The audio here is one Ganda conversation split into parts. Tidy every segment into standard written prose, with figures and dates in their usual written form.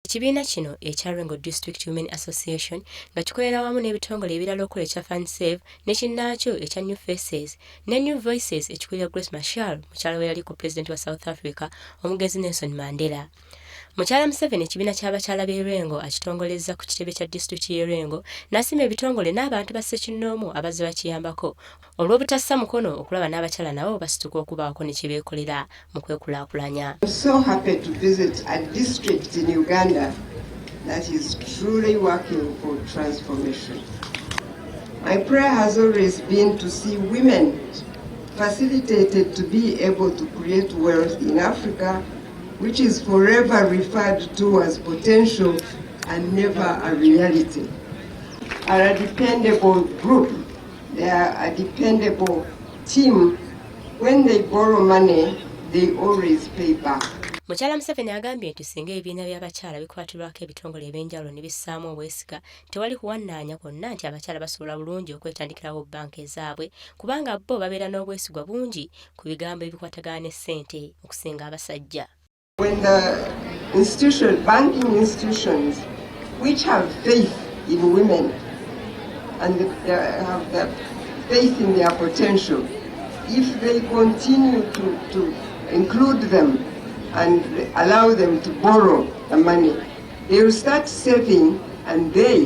Ekibiina kino ekya Lwengo District Women Association nga kikolera wamu n'ebitongole ebirala okukola ekya Fund Save ne kinnaakyo ekya New Faces ne New Voices ekikulira Grace Machel mukyala we yaliko President wa South Africa omugezi Nelson Mandela. Mukyala Museveni ekibiina ky'abakyala b'e Lwengo akitongolezza ku kitebe kya disitulikiti y'e Lwengo n'asima ebitongole n'abantu ba ssekinnoomu abazze bakiyambako olw'obutassa mukono okulaba n'abakyala nabo basituka okubaako ne kye beekolera mu kwekulaakulanya. I'm so happy to visit a district in Uganda that is truly working for transformation. My prayer has always been to see women facilitated to be able to create wealth in Africa, which is forever referred to as potential and never a reality. Are a dependable group. They are a dependable team. When they borrow money, they always pay back. Mukyala Museveni agambye nti singa ebibiina by'abakyala bikwatirwako ebitongole ebyenjawulo ne bissaamu obwesiga tewali kuwannaanya kwonna nti abakyala basobola bulungi okwetandikirawo banka ezaabwe kubanga bo babeera n'obwesigwa bungi ku bigambo ebikwatagana n'essente okusinga abasajja. When the banking institutions which have faith in women and they have that faith in their potential, if they continue to include them and allow them to borrow the money, they will start saving and they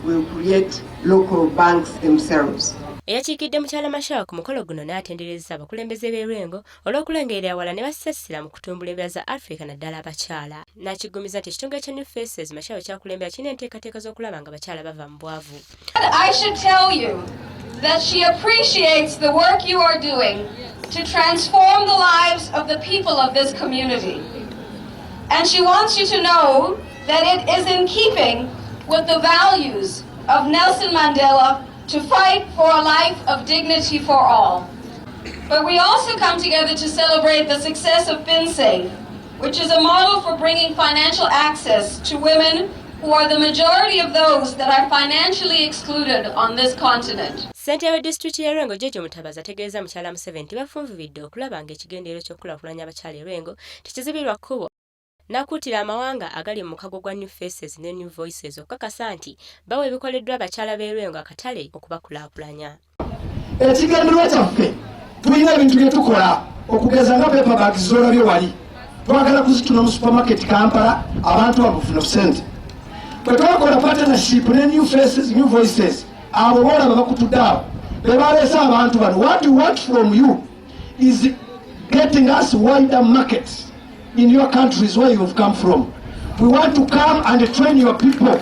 will create local banks themselves. Eyakiikidde mukyala Machel ku mukolo guno n'atenderezza abakulembeze b'e Lwengo olw'okulengerera awala ne bassessira mu kutumbula embeera za Africa naddala abakyala. N'akiggumiza nti ekitongole kya New Faces Machel kyakulembera kirina enteekateeka z'okulaba nga abakyala bava mu bwavu. I should tell you that she appreciates the work you are doing to transform the lives of the people of this community. And she wants you to know that it is in keeping with the values of Nelson Mandela to fight for a life of dignity for all. But we also come together to celebrate the success of FinSave, which is a model for bringing financial access to women who are the majority of those that are financially excluded on this continent. Ssentebe wa disitulikiti y'e Lwengo Jeje Mutabazi ategeeza mukyala Museveni nti bafunvubidde okulaba ng'ekigendererwa ky'okulaakulanya abakyala e Lwengo tekizibirwa kkubo n'akuutira amawanga agali mu mukago gwa New Faces ne New Voices okukakasa nti bawa ebikoleddwa abakyala b'e Lwengo akatale okubakulaakulanya. Ekigendererwa kyaffe tulina ebintu bye tukola okugeza nga paper bags z'olabye wali twagala kuzituna mu supermarket Kampala abantu babufuna ssente. Bwe twakola partnership ne New Faces, New Voices abo boolaba bakutudde abo be baleese abantu bano. What we want from you is getting us wider markets in your countries where you have come from. We want to come and train your people.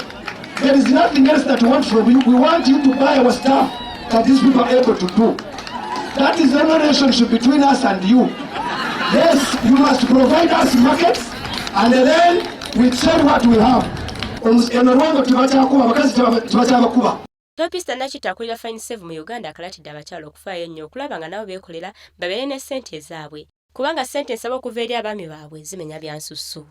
There is nothing else that we want from you. We want you to buy our stuff that these people are able to do. That is the relationship between us and you. Yes, you must provide us markets and then we sell what we have. Topista Nakita akulira Fund Save mu Uganda akalatidde abakyala okufaayo ennyo okulaba nga nabo beekolera babeere ne ssente ezaabwe kubanga ssente nsaba okuva eri abaami baabwe zimenya byansusu.